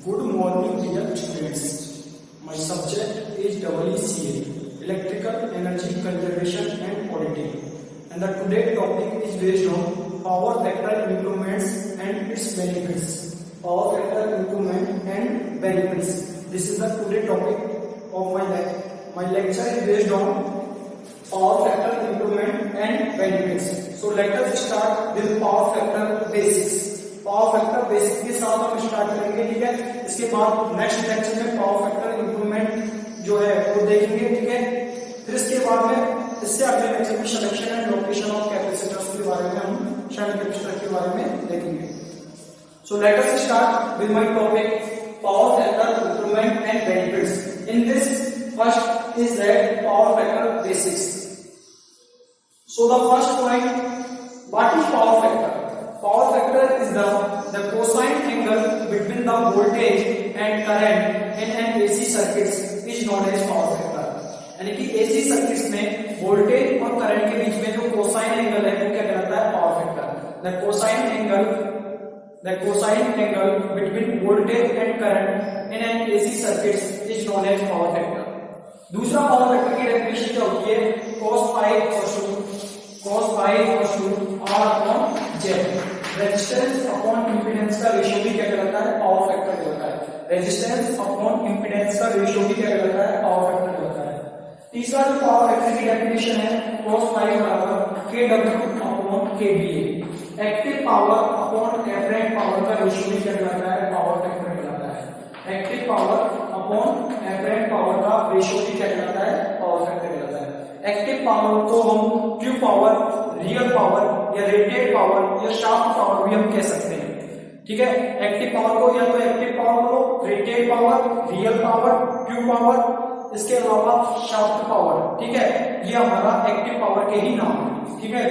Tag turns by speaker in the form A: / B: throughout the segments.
A: Good morning, dear students. My subject is EECA, Electrical Energy Conservation and Auditing. And the today topic is based on power factor improvements and its benefits. Power factor improvement and benefits. This is the today topic of my lecture. My lecture is based on power factor improvement and benefits. So let us start with power factor basics. Power factor basic के साथ हम start करेंगे, ठीक है। इसके बाद next lecture में power factor improvement जो है वो देखेंगे, ठीक है। फिर इसके बाद में इससे अगले लेक्चर में selection and location of capacitors के बारे में हम शंट कैपेसिटर के बारे में देखेंगे। So let us start with my topic power factor improvement and benefits. In this first is that power factor basics. So the first point, what is power factor? Power factor is the cosine angle between the voltage and current in an AC circuit is known as power factor। यानी कि AC circuits में voltage और current के बीच में जो cosine angle है वो क्या कहलाता है? Power factor. The cosine angle between voltage and current in an AC circuit is known as power factor। दूसरा पावर फैक्टर की डेफिनेशन क्या होती है? cos phi equals to R upon Z। Resistance upon impedance का ratio भी क्या कहलाता है? पावर फैक्टर कहलाता है। रेजिस्टेंस अपॉन इंपीडेंस का रेशियो भी क्या कहलाता है? पावर फैक्टर कहलाता है। तीसरा जो पावर फैक्टर की डेफिनेशन है, cos phi बराबर kW upon kVA। Active power upon apparent power का रेशियो भी क्या कहलाता है? पावर फैक्टर कहलाता है। Active power upon apparent power का रेशियो भी क्या कहलाता है? पावर फैक्टर कहलाता है। एक्टिव पावर को हम ट्रू पावर, रियल पावर या रेटेड पावर या शाफ्ट पावर भी हम कह सकते हैं, ठीक है। एक्टिव पावर को या तो एक्टिव पावर को rated power, real power, true power, इसके अलावा शाफ्ट पावर, ठीक है। ये हमारा एक्टिव पावर के ही नाम है, ठीक है।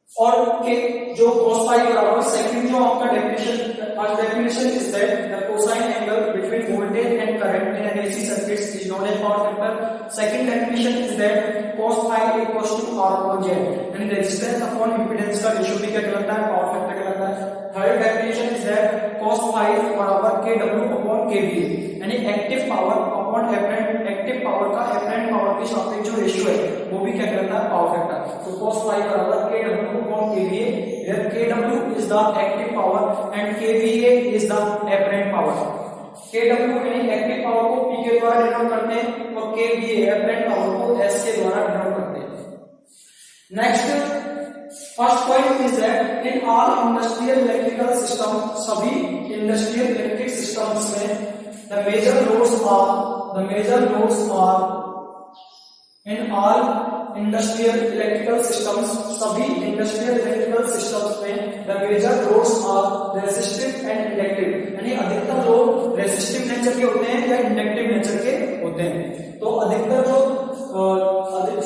A: और के जो cos phi बराबर सेकंड जो आपका definition is that the cosine angle between voltage and current in an AC circuit is known as power factor. Second definition is that cos phi equals to R upon Z। यानी resistance upon impedance का ratio भी क्या कहलाता है? Power factor कहलाता है। Third definition is that cos phi बराबर kW upon kVA। यानी active power upon apparent, active power का एपरेंट पावर के सापेक्ष जो रेशियो है वो भी क्या कहलाता है? Power factor. तो cos phi बराबर kW upon kVA, where kW is the active power and kVA is the apparent power। kW यानी एक्टिव पावर को P के द्वारा डिनोट करते हैं और kVA apparent पावर को S के द्वारा डिनोट करते हैं। Next first point is that in all industrial electrical system, सभी इंडस्ट्रियल इलेक्ट्रिक सिस्टम्स में the major loads are in all industrial electrical systems, सभी इंडस्ट्रियल इलेक्ट्रिकल सिस्टम्स में the major loads are resistive and inductive. यानी अधिकतर load resistive nature के होते हैं या इंडक्टिव नेचर के होते हैं। तो अधिकतर जो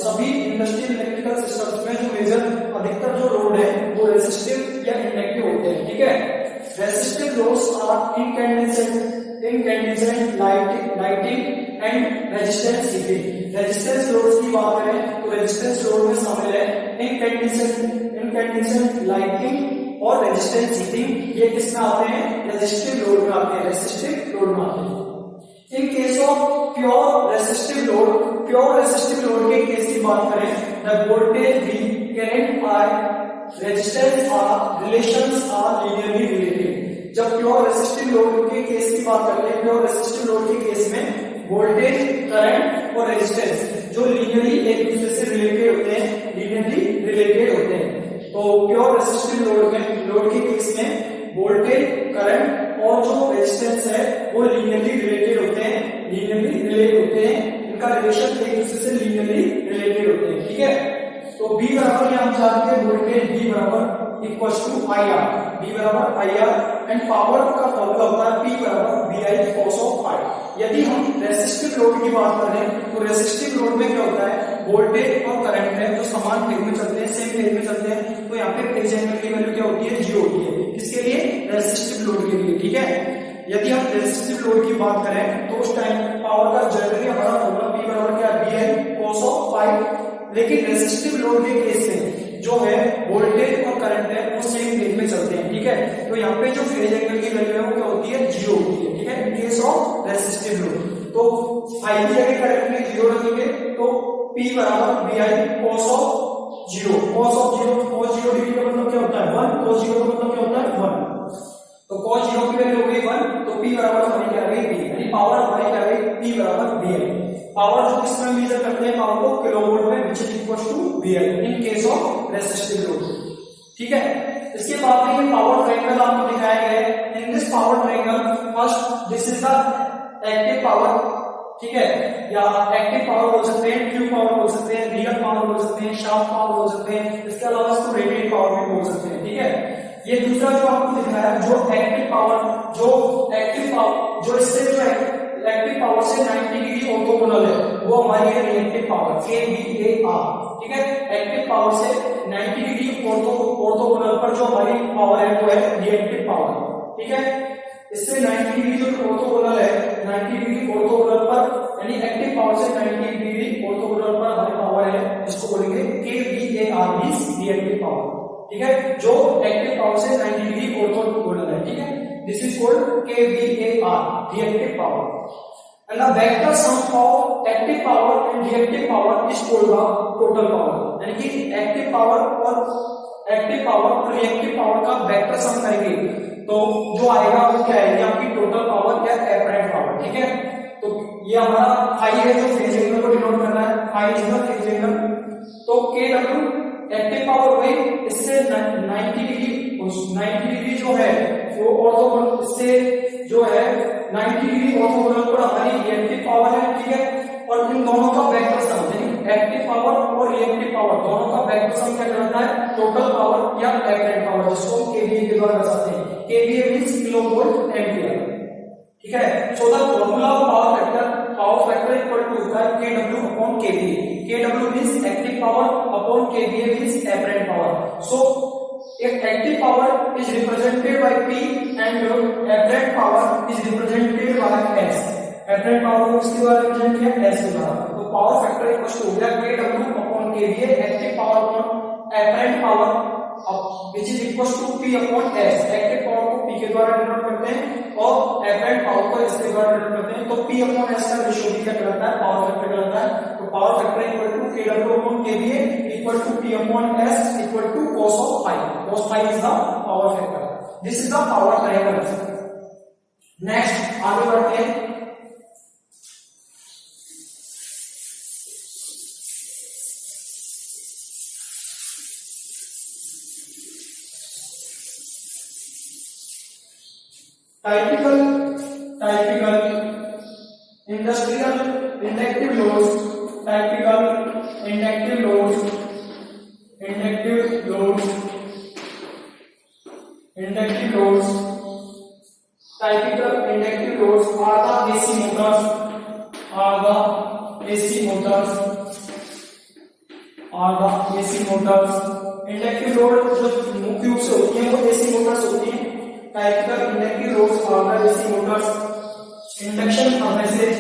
A: सभी इंडस्ट्रियल इलेक्ट्रिकल सिस्टम्स में जो मेजर अधिकतर जो लोड है वो रेजिस्टिव या इंडक्टिव होते हैं, ठीक है। Resistive loads are incandescent lighting and resistance heating. Resistance loads की बात करें तो रेजिस्टेंस लोड में शामिल है incandescent लाइटिंग और रेजिस्टेंस हीटिंग। ये किसमें आते हैं? रेजिस्टिव लोड में आते हैं, रेजिस्टिव लोड में आते हैं। In case of pure resistive load के केस की बात करें, the voltage V, current I, resistance R, relations are linearly related. जब प्योर रेजिस्टिव लोड के केस की बात करते हैं, प्योर रेजिस्टिव लोड के केस में वोल्टेज, करंट और रेजिस्टेंस जो लीनियरली एक दूसरे से रिलेटेड होते हैं। तो प्योर रेजिस्टिव लोड के केस में वोल्टेज, करंट और जो रेजिस्टेंस है वो लीनियरली रिलेट होते हैं। इनका रिलेशन एक दूसरे से लीनियरली रिलेटेड होते हैं, ठीक है। तो B बराबर हम जानते हैं वोल्टेज B बराबर इक्वल्स टू IR, B बराबर IR एंड पावर का फॉर्मूला होता है P बराबर VI cos ऑफ phi। यदि हम रेजिस्टिव लोड की बात करें तो रेजिस्टिव लोड में क्या होता है? वोल्टेज और करंट है जो समान फेज में चलते हैं, सेम फेज में चलते हैं। तो यहाँ पे फेज एंगल की वैल्यू क्या होती है? 0 होती है। किसके लिए? रेजिस्टिव लोड के लिए, ठीक है। यदि हम रेजिस्टिव लोड की बात करें तो उस टाइम पावर का जनरली हमारा फॉर्मूला P बराबर क्या? VI cos of phi। लेकिन रेजिस्टिव लोड के केस में जो है वोल्टेज और करंट है वो सेम फेज में चलते हैं, ठीक है। ठीक है। तो यहाँ पे जो फेज एंगल की वैल्यू है वो क्या होती है, 0 होती है, ठीक है, इन केस ऑफ रेसिस्टिव लोड। तो फाई की जगह क्या रखेंगे, 0 रखेंगे, तो P बराबर BI cos of 0, cos of 0, cos 0 degree का मतलब क्या होता है 1, cos 0 का मतलब क्या होता है 1, तो cos 0 की वैल्यू हो गई 1, तो P बराबर हमारी क्या आ गई P, यानी पावर हमारी क्या आ गई P बराबर BI। पावर जो किसमें मेजर करते हैं पावर को, किलोवोल्ट में, which is equal to BI in case of resistive load, ठीक है। इसके बाद में ये पावर ट्रायंगल आपको दिखाया गया है। In this power triangle first this is the active power, ठीक है, या एक्टिव पावर बोल सकते हैं, क्यू पावर बोल सकते हैं, रियल पावर बोल सकते हैं, शाफ्ट पावर बोल सकते हैं, इसके अलावा इसको रेडिएट पावर भी बोल सकते हैं, ठीक है। ये दूसरा जो आपको दिखाया जो एक्टिव पावर, जो इससे जो है एक्टिव पावर से 90 डिग्री ऑर्थोगोनल है, वो हमारी है रिएक्टिव पावर KVAR, ठीक है। एक्टिव पावर से 90 डिग्री ऑर्थोगोनल पर जो हमारी पावर है वो है रिएक्टिव पावर, ठीक है। इससे 90 डिग्री जो ऑर्थोगोनल है, 90 डिग्री ऑर्थोगोनल पर, यानी एक्टिव पावर से 90 डिग्री ऑर्थोगोनल पर हमारी पावर है, जिसको बोलेंगे KVAR मींस रिएक्टिव पावर, ठीक है, जो एक्टिव पावर से 90 डिग्री ऑर्थोगोनल है, ठीक है। This is called KVAR reactive power. And the vector sum of active power and reactive power is called the total power, यानी कि एक्टिव पावर और रिएक्टिव पावर का वेक्टर सम करेंगे तो जो आएगा वो क्या आएगी आपकी टोटल पावर या एपरेंट पावर, ठीक है। तो ये हमारा फाई है जो फेज एंगल को डिनोट कर रहा है, phi is the phase angle. तो KW एक्टिव पावर में इससे 90 डिग्री जो है वो ऑर्थोगोनल, इससे जो है 90 डिग्री ऑर्थोगोनल पर हमारी रिएक्टिव पावर है, ठीक है। और इन दोनों का वेक्टर सम, यानी एक्टिव पावर और रिएक्टिव पावर दोनों का वेक्टर सम क्या कहलाता है, टोटल पावर या एपरेंट पावर, जिसको हम केवीए के द्वारा दर्शाते हैं। केवीए मींस किलोवोल्ट एम्पीयर, ठीक है। So the formula of power factor equal to होता है KW upon KVA। KW means active power upon KVA means apparent power. So एक active power is represented by P and apparent power is represented by S। Apparent power को किसके द्वारा represent किया, S के द्वारा। तो पावर फैक्टर इक्वल टू हो गया KW upon KVA, active power upon apparent power which is equals to P upon S। Active power को P के द्वारा डिनोट करते हैं और एपरेंट पावर को S के द्वारा डिनोट करते हैं। तो P upon S का रेशियो भी क्या कहलाता है, पावर फैक्टर कहलाता है। तो power factor equal to KW upon KVA equal to P upon S equal to cos of phi। cos phi is the power factor। This is the power triangle। Next आगे बढ़ते हैं। Typical industrial inductive loads, typical inductive loads typical inductive loads are the AC motors। Inductive load जो मुख्य रूप से होती है वो AC मोटर्स होती हैं। Typical inductive loads are the AC motors। Induction furnaces,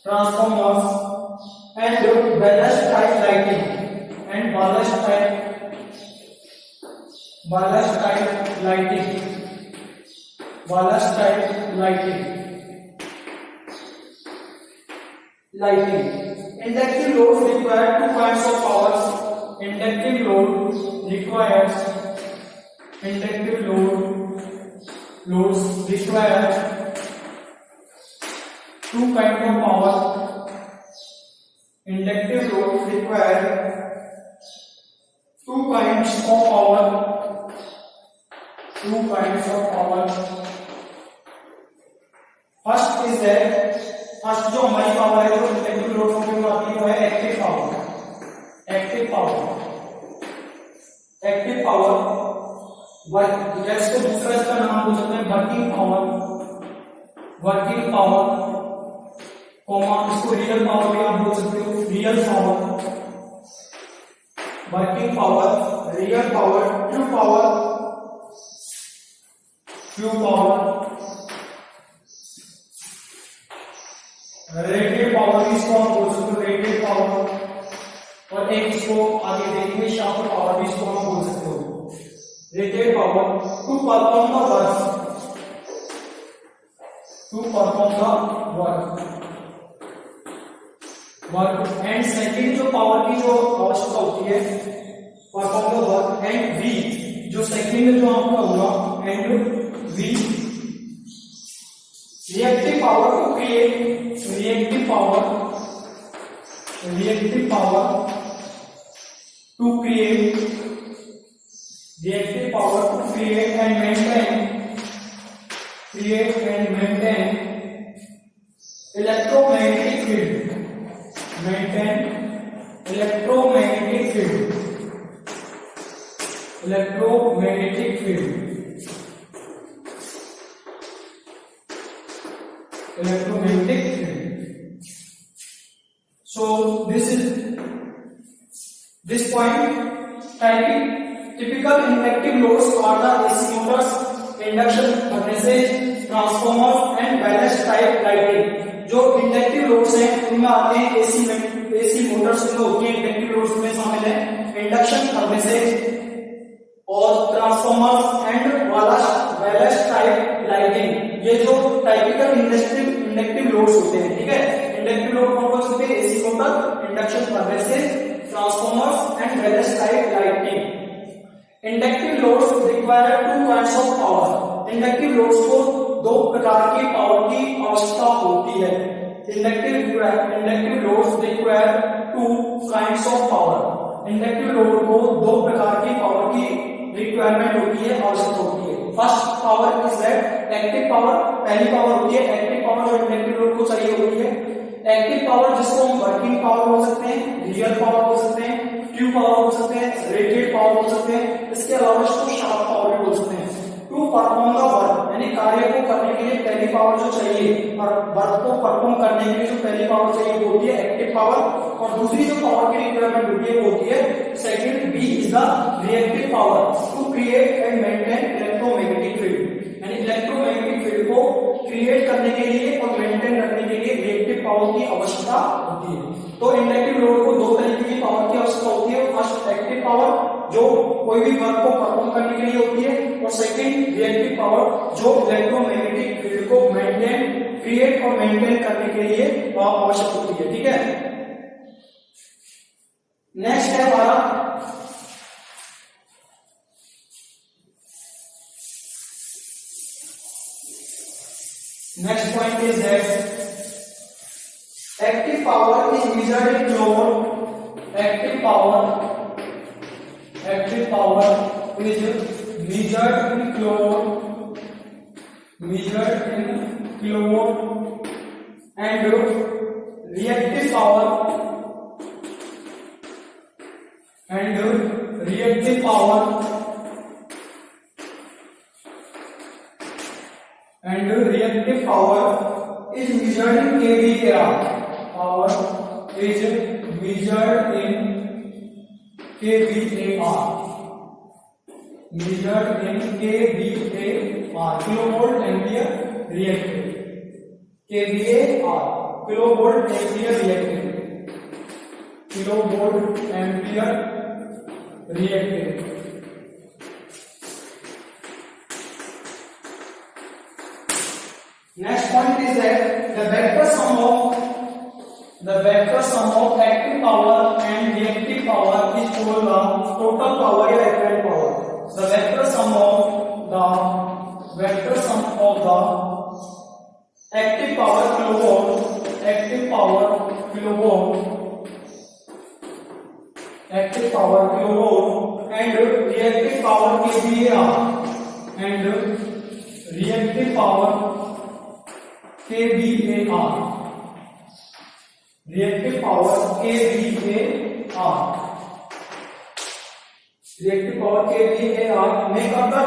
A: transformers and ballast type lighting Inductive loads require two kinds of powers। Inductive loads require two kinds of power। Inductive loads require two kinds of power। First is that जो हमारी power है जो inductive load में आती है वो है active power. या इसको दूसरा इसका नाम बोल सकते हैं वर्किंग पावर, इसको रियल पावर भी आप बोल सकते हो, real power, working power, real power, true power, rated power भी इसको हम बोल सकते हो, रेटेड पावर। और एक इसको आगे देखेंगे शाफ्ट पावर भी इसको हम बोल सकते हो। Rated power to perform the work, to perform the work and second जो पावर की जो आवश्यकता होती है perform the work, and V जो सेकंड जो आपका होगा, and V reactive power to create, reactive power to create, reactive power to create and maintain electromagnetic field, maintain electromagnetic field, so this point typical inductive loads are the AC motors, induction furnaces, transformers and ballast type lighting। जो inductive loads हैं उनमें आते हैं AC Motors में होती है, inductive loads में शामिल है इंडक्शन फर्नेसेज और ट्रांसफॉर्मर्स एंड बallast टाइप लाइटिंग। ये जो टाइपिकल इंडक्टिव लोड्स होते हैं, ठीक है। इंडक्टिव लोड कौन कौन होते हैं? AC motor, induction furnaces, transformers and ballast type lighting. Inductive loads require two kinds of power. Inductive loads को दो प्रकार की पावर की आवश्यकता होती है। Inductive loads require two kinds of power. Inductive load को दो प्रकार की पावर की रिक्वायरमेंट होती है, आवश्यकता होती है। First power is that active power, पहली पावर होती है एक्टिव पावर जो इंडक्टिव लोड को चाहिए होती है। एक्टिव पावर जिसको हम वर्किंग पावर बोल सकते हैं, रियल पावर बोल सकते हैं, ट्यू पावर बोल सकते हैं, रेटेड पावर बोल सकते हैं, इसके अलावा इसको शाफ्ट पावर भी बोल सकते हैं। टू परफॉर्म द वर्क यानी कार्य को करने के लिए पहली पावर जो चाहिए और वर्क को परफॉर्म करने के लिए जो पहली पावर चाहिए वो होती है एक्टिव पावर, और दूसरी जो पावर की रिक्वायरमेंट होती है वो होती है second, B is the reactive power to create and maintain electromagnetic field. यानी इलेक्ट्रोमैग्नेटिक फील्ड को क्रिएट करने के लिए और मेंटेन रखने के लिए रिएक्टिव पावर की आवश्यकता होती है। तो इंडक्टिव लोड को दो तरीके की पावर की आवश्यकता होती है। फर्स्ट एक्टिव पावर जो कोई भी वर्क को परफॉर्म करने के लिए होती है, और सेकंड रिएक्टिव पावर जो इलेक्ट्रोमैग्नेटिक फील्ड को क्रिएट और मेंटेन करने के लिए आवश्यक होती है, ठीक है। नेक्स्ट है हमारा next point is that active power is measured in kilowatt, active power is measured in kilowatt, and reactive power is measured in kVAr. Power is measured in kVAr, kilovolt ampere reactive, kVAr kilovolt ampere reactive, kilovolt ampere reactive। Next point is that the vector sum of active power and reactive power is called the total power या apparent power। The vector sum of the active power kilowatt, and reactive power kVAr, reactive power kVAR, reactive power make up the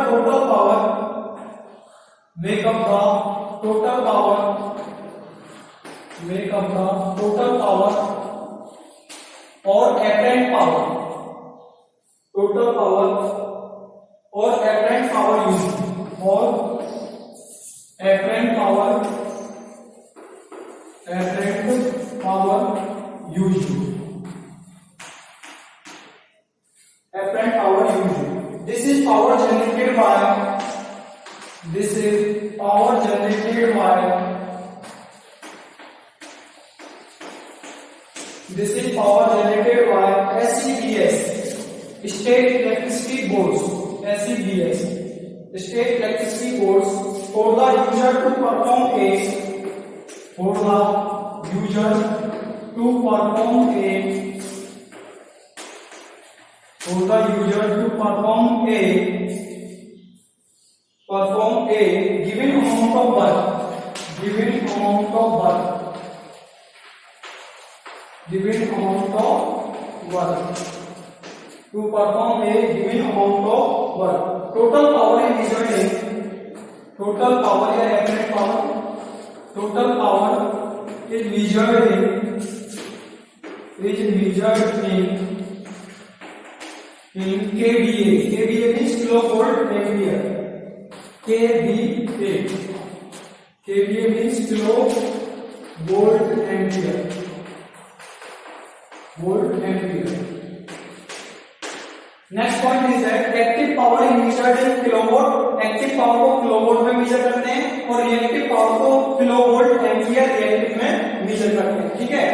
A: total power or apparent power, apparent power generated by SEBS, State Electricity Boards, SEBS, State Electricity Boards, for the user to perform a given amount of work, to perform a given amount of work. Total power is measured in total power is measured in kVA. kVA means kilovolt ampere. kVA means kilovolt ampere. Next point is that active power is measured in kilowatt. Active power को kilowatt में major करते हैं और reactive power को kilovolt ampere reactive में major करते हैं. ठीक है.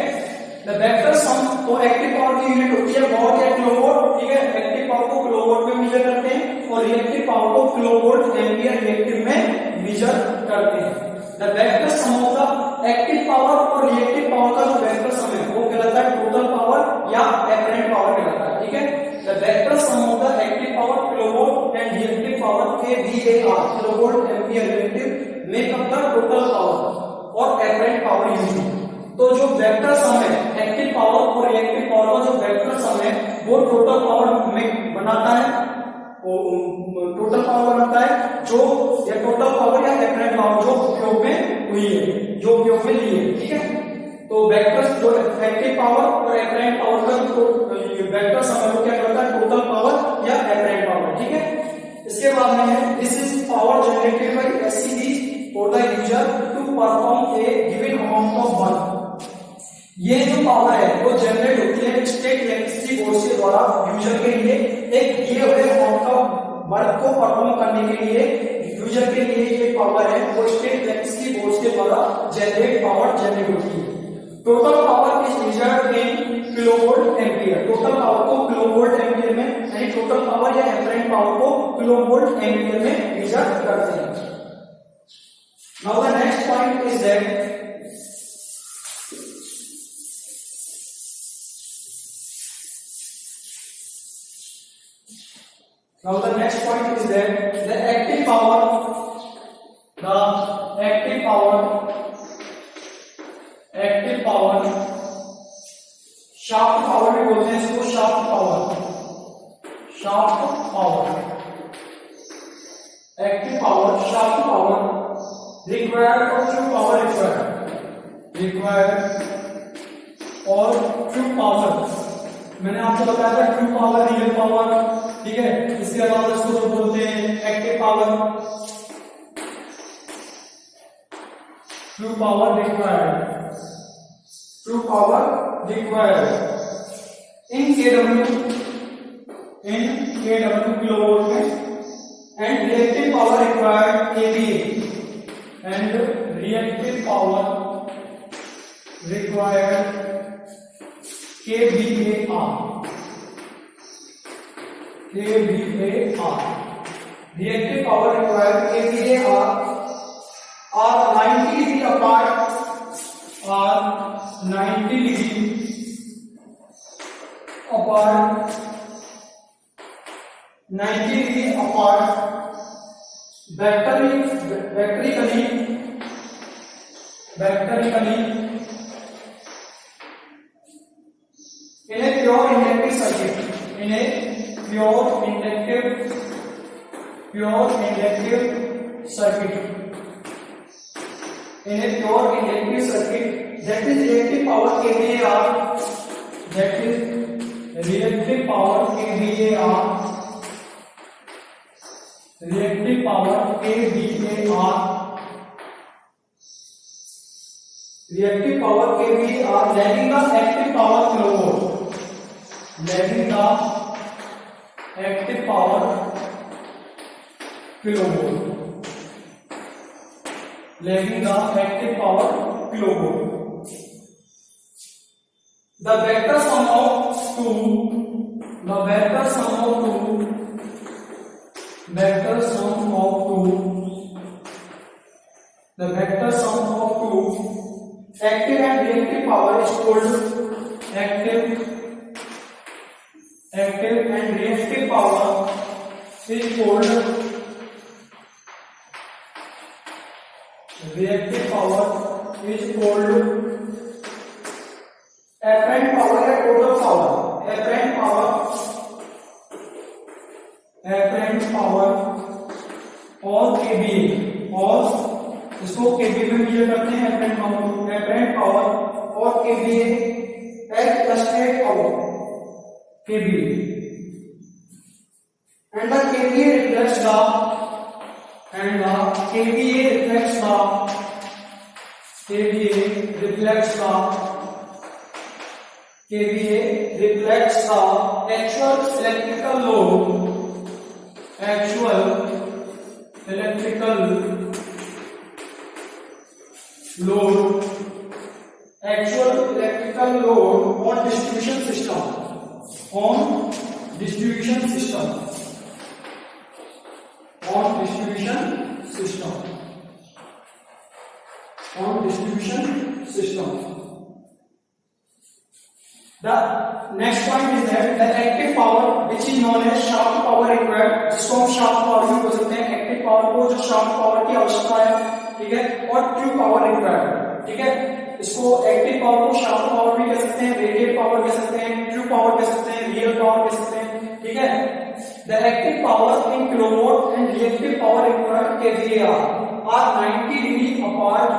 A: द वेक्टर सम, तो एक्टिव पावर की यूनिट होती है वॉट या किलोवाट. ठीक है. एक्टिव पावर को किलोवाट में मेजर करते हैं और रिएक्टिव पावर को किलोवोल्ट एम्पियर रिएक्टिव में मेजर करते हैं. The vector sum of the active power और रिएक्टिव पावर का जो वेक्टर सम है वो कहलाता है टोटल पावर या एपरेंट पावर कहलाता है. ठीक है. The vector sum of the active power kilowatt and reactive power kVAR, kilovolt ampere reactive, make up the total power और apparent power unit. तो जो वेक्टर सम है एक्टिव पावर और रिएक्टिव पावर का जो वेक्टर सम है वो total power में बनाता है, टोटल पावर बनाता है जो या टोटल पावर या एपरेंट पावर जो उपयोग में हुई है, जो उपयोग में ली है. ठीक है. तो वेक्टर्स जो एक्टिव पावर और एपरेंट पावर का जो वेक्टर सम है वो क्या करता है टोटल पावर या एपरेंट पावर. ठीक है. इसके बाद में है this is power generated by SCB for the user to perform a given amount of work. ये जो पावर है वो जनरेट होती है स्टेट इलेक्ट्रिसिटी बोर्ड के द्वारा यूजर के लिए एक दिए हुए अमाउंट ऑफ वर्क को परफॉर्म करने के लिए. यूजर के लिए ये पावर है वो स्टेट इलेक्ट्रिसिटी बोर्ड के द्वारा पावर जनरेट होती है. Total power is measured in kilovolt ampere. Total power को किलोवोल्ट एम्पियर में यानी टोटल पावर या एपरेंट पावर को किलोवोल्ट एम्पियर में मेजर करते हैं. Now the next point is that the active power shaft power भी बोलते हैं इसको. Shaft power active power shaft power required और ट्रू पावर और ट्रू पावर. मैंने आपको बताया था ट्रू पावर रियल पावर. ठीक है. इसके अलावा इसको जो बोलते हैं active power. True power required in kW kilowatt में and reactive power required kVA and reactive power required kVAR. Reactive power required kVAR are 90 degree apart. 90 degree apart vectorically in a pure inductive circuit. In a pure inductive circuit that is reactive power kVAR. Reactive power kVAR lagging the active power kilowatt. lagging the active power kilowatt. The vector sum of two active and reactive power is called active and reactive power is called apparent power या total power. apparent power और kVA, और इसको kVA में major करते हैं. apparent power और kVA at state power kVA, and the kVA reflects the actual electrical load on distribution system. The next point is that the active power which is known as shaft power required, जिसको हम shaft power भी बोल सकते हैं. Active power को जो shaft power की आवश्यकता है, ठीक है, और ट्रू पावर रिक्वायर्ड, ठीक है. इसको एक्टिव पावर को shaft पावर भी कह सकते हैं, रेडिएट पावर कह सकते हैं, ट्रू पावर कह सकते हैं, रियल पावर कह सकते हैं, ठीक है. The active power in kilowatt and reactive power required kVAR are 90 degree apart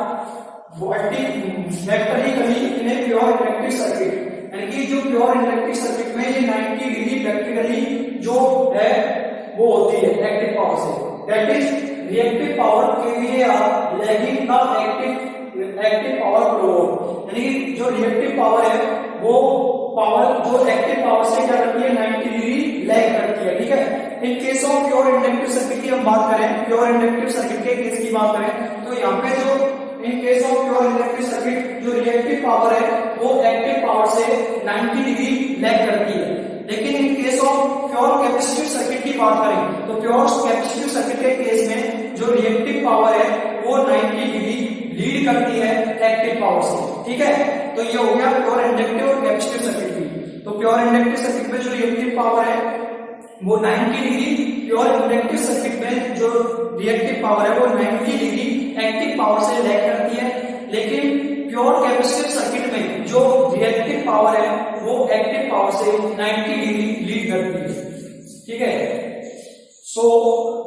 A: vertically in a pure electric circuit. यानी कि जो प्योर इलेक्ट्रिक सर्किट में ये 90 डिग्री प्रैक्टिकली जो है वो होती है एक्टिव पावर से. That is reactive power kVAR lagging the active power kilowatt. यानी कि जो रिएक्टिव पावर है वो पावर जो एक्टिव पावर से क्या करती है, 90 डिग्री लैग करती है, ठीक है. इन case of pure inductive circuit की हम बात करें, प्योर इंडक्टिव सर्किट के केस की बात करें तो यहाँ पे जो इन case of pure electric circuit जो रिएक्टिव पावर है वो एक्टिव पावर से 90 डिग्री लैग करती है. लेकिन इन case of pure capacitive circuit की बात करें तो प्योर कैपेसिटिव सर्किट के केस में जो रिएक्टिव पावर है वो 90 डिग्री लीड करती है एक्टिव पावर से, ठीक है. तो ये हो गया प्योर इंडक्टिव और कैपेसिटिव सर्किट की. तो प्योर इंडक्टिव सर्किट में जो रिएक्टिव पावर है वो 90 डिग्री, प्योर इंडक्टिव सर्किट में जो रिएक्टिव पावर है वो 90 डिग्री एक्टिव पावर से लैग करती है. लेकिन प्योर कैपेसिटिव सर्किट में जो रिएक्टिव पावर है वो एक्टिव पावर से 90 डिग्री लीड करती है, ठीक है. So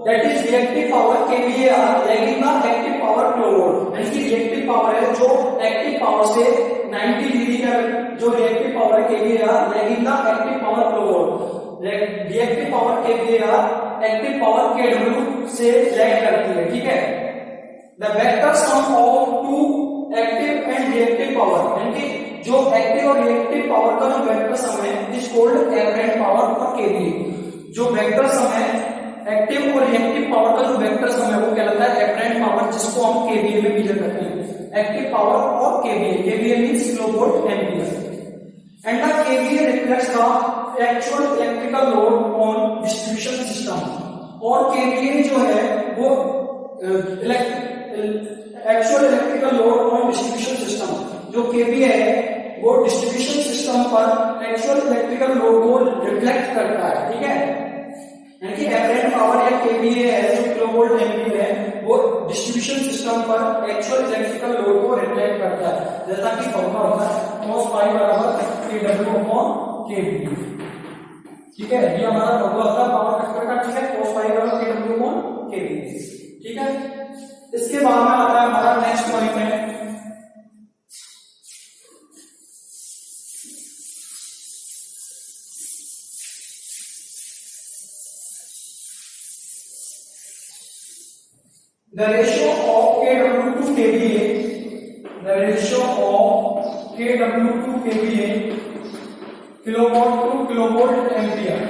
A: that is reactive power kVAR lagging the active power kilowatt. यानी कि रिएक्टिव पावर है जो एक्टिव पावर से 90 डिग्री का जो रिएक्टिव पावर है kVAR lagging the active power kilowatt. Reactive power kVAR active power kW से लैग करती है, ठीक है. The vector sum of two active and reactive power, यानी कि जो एक्टिव और रिएक्टिव पावर का जो वेक्टर सम है इज कॉल्ड एपरेंट पावर और kVA. जो वेक्टर सम है एक्टिव और रिएक्टिव पावर का जो वेक्टर सम है वो कहलाता है एपरेंट पावर, जिसको हम kVA में मेजर करते हैं. एक्टिव पावर और kVA means kilowatt ampere. And the kVA reflects the actual electrical load on distribution system. और kVA जो है वो actual electrical load on distribution system, जो kVA है वो डिस्ट्रीब्यूशन सिस्टम पर एक्चुअल इलेक्ट्रिकल लोड को रिफ्लेक्ट करता है, ठीक है. यानी कि एपरेंट पावर या kVA है जो किलोवोल्ट एम्पीयर है वो डिस्ट्रीब्यूशन सिस्टम पर एक्चुअल इलेक्ट्रिकल लोड को रिफ्लेक्ट करता है. जैसा कि फॉर्मूला होता है cos π kW/kV, ठीक है. ये हमारा फॉर्मूला होता है पावर फैक्टर का, ठीक है. cos π kW/kV, ठीक है. इसके बाद में आता है हमारा नेक्स्ट पॉइंट है the ratio of kW to kVA. The ratio of kW to kVA, kilowatt to kilovolt ampere,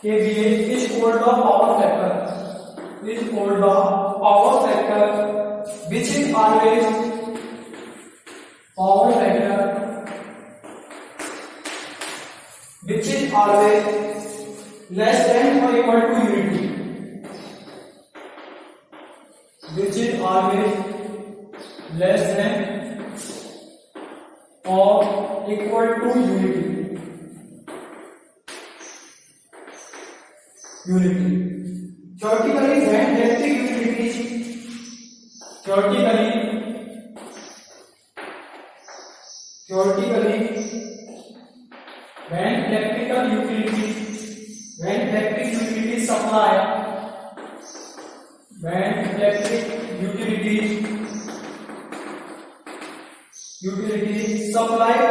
A: kVA is called the power factor. Is called the power factor which is always power factor which is always less than or equal to unity, which is always less than or equal to unity. Theoretically, when electric utilities when electric utilities supply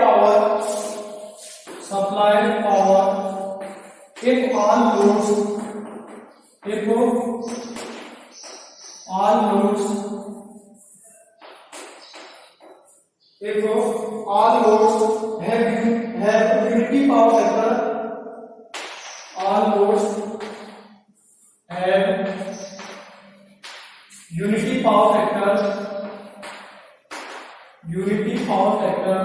A: power if all loads have unity power factor, all loads have unity power factor,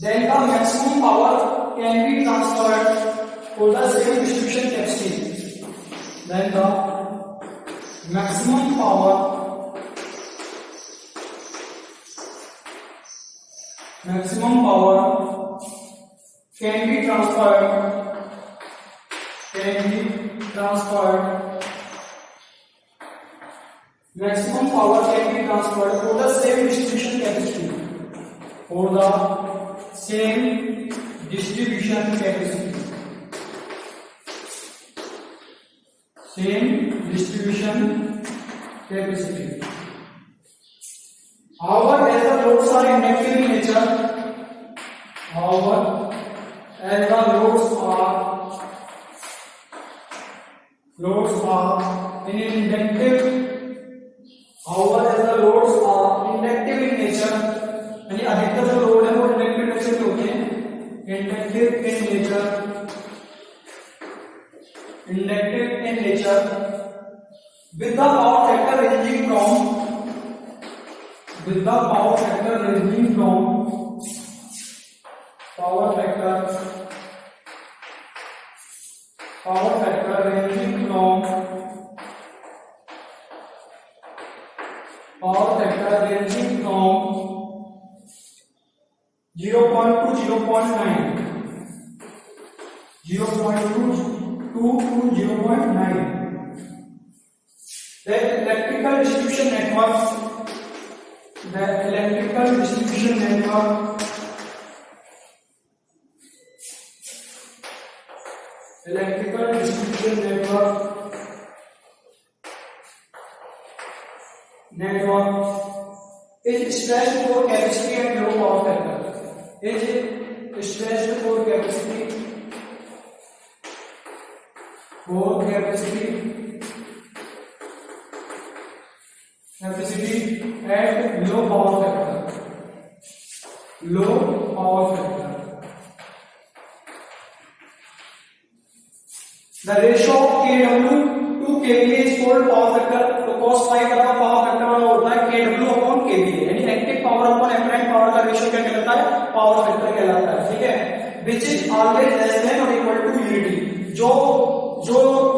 A: then the maximum power can be transferred to the same distribution capacity. Then the maximum power can be transferred to the same distribution capacity. However, as the loads are inductive in nature, यानी अधिकतर जो load है वो inductive nature के होते हैं, inductive in nature with the power factor ranging from power factor ranging from 0.2 to 0.9 the electrical distribution network is stretched for capacity and low power factor. Capacity at low power factor. The ratio of kW to kVA is called power factor. तो cos phi का power factor वाला होता है kW upon kVA, यानी active power upon apparent power का ratio क्या कहलाता है? पावर फैक्टर कहलाता है, ठीक है। Which is always less than or equal to unity, जो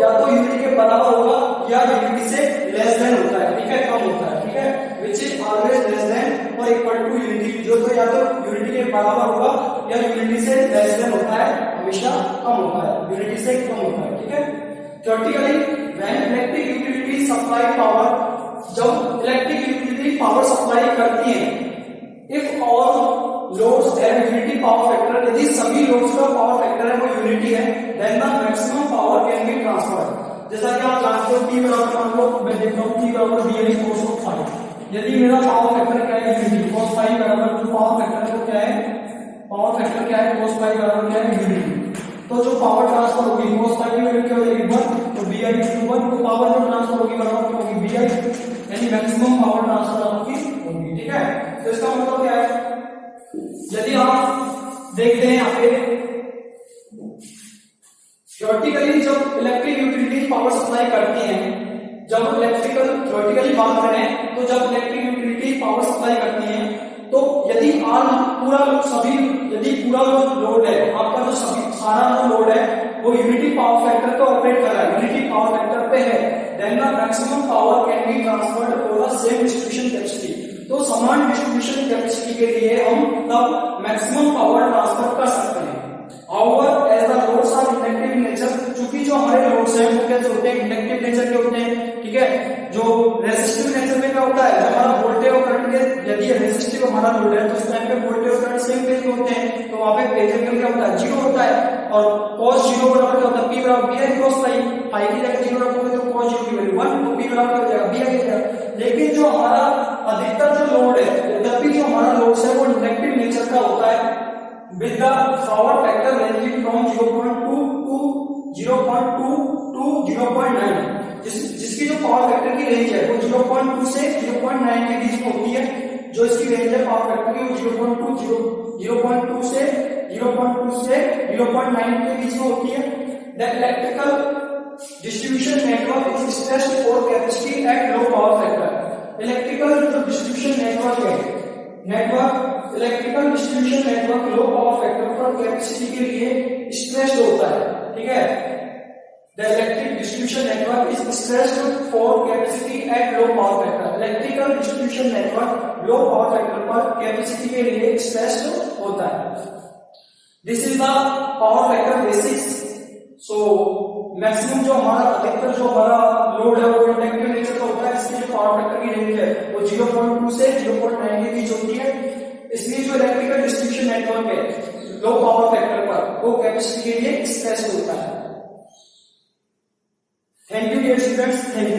A: या तो यूनिटी के बराबर होगा या यूनिटी से लेस देन होता है, ठीक है, कम होता है, ठीक है। Which is always less than or equal to unity, जो तो या तो यूनिटी के बराबर होगा या यूनिटी से लेस देन होता है, हमेशा कम होता है, यूनिटी से कम होता है, ठीक है। Theoretically, when electric utility supply power, जब इलेक्ट्रिक यूटिलिटी पावर सप्लाई करती है, if all loads have unity power factor, यदि सभी लोड्स का पावर फैक्टर है वो यूनिटी है, then the maximum power can be transferred. जैसा कि आप जानते हो P बराबर मान लो मैं देखता हूँ P बराबर BI cos of phi, यदि मेरा पावर फैक्टर क्या है यूनिटी, cos phi बराबर जो पावर फैक्टर है वो क्या है, पावर फैक्टर क्या है cos phi बराबर क्या है यूनिटी, तो जो पावर ट्रांसफर होगी cos phi की वैल्यू क्या हो जाएगी 1, तो BI 1, तो पावर जो ट्रांसफर होगी बराबर क्या होगी BI, यानी मैक्सिमम पावर ट्रांसफर आपकी होगी, ठीक है। तो इसका मतलब क्या है, यदि आप देखते हैं यहाँ पे थ्योरेटिकली जब इलेक्ट्रिक यूटिलिटी पावर सप्लाई करती हैं, जब थ्योरेटिकली बात करें तो जब इलेक्ट्रिक यूटिलिटी पावर सप्लाई करती हैं, तो यदि यदि पूरा लोड है आपका, जो सारा जो लोड है वो यूनिटी पावर फैक्टर पे ऑपरेट कर रहा है, यूनिटी पावर फैक्टर पे है, then the maximum power can be transferred over the same distribution capacity. तो समान डिस्ट्रीब्यूशन कैपेसिटी के लिए हम तब मैक्सिमम पावर ट्रांसफर कर सकते हैं। However, as the loads are inductive in nature, चूंकि जो हमारे लोड्स हैं वो कैसे होते हैं, इंडक्टिव नेचर के होते हैं, ठीक है। जो रेजिस्टिव नेचर में क्या होता है, जब हमारा वोल्टेज और करंट के, यदि रेजिस्टिव हमारा लोड है तो उस टाइम पे वोल्टेज और करंट सेम फेज में होते हैं, तो वहां पे फेज एंगल क्या होता है, जीरो होता है। और cos जीरो बराबर क्या होता है, P बराबर B cos फाई, फाई की जगह जीरो रखोगे तो cos जीरो की वैल्यू 1, तो P बराबर क्या हो जाएगा, B आ जाएगा। लेकिन जो हमारा अधिकतर जो लोड है, यद्यपि जो हमारा लोड है वो इंडक्टिव नेचर का होता है, with the power factor ranging from 0.2 to 0.2 to 0.9, जिसकी जो पावर फैक्टर की रेंज है वो 0.2 से 0.9 के बीच में होती है। जो इसकी रेंज है पावर फैक्टर की वो 0.2 से 0.9 के बीच में होती है। The electrical distribution network is stressed for capacity at low power factor। Electrical जो डिस्ट्रीब्यूशन नेटवर्क है, electrical distribution network low power factor पर कैपेसिटी के लिए स्ट्रेस्ड होता है, ठीक है। The electric distribution network is stressed for capacity at low power factor. Electrical distribution network low power factor पर कैपेसिटी के लिए स्ट्रेस्ड होता है। This is the power factor basics. So maximum जो हमारा अधिकतर जो हमारा लोड है वो इंडक्टिव नेचर का होता है, इसकी जो पावर फैक्टर की रेंज है वो 0.2 से 0.9 के बीच होती है। इसलिए जो इलेक्ट्रिकल डिस्ट्रीब्यूशन नेटवर्क है लो पावर फैक्टर पर वो कैपेसिटी के लिए स्ट्रेस्ड होता है। Thank you dear students, thank you.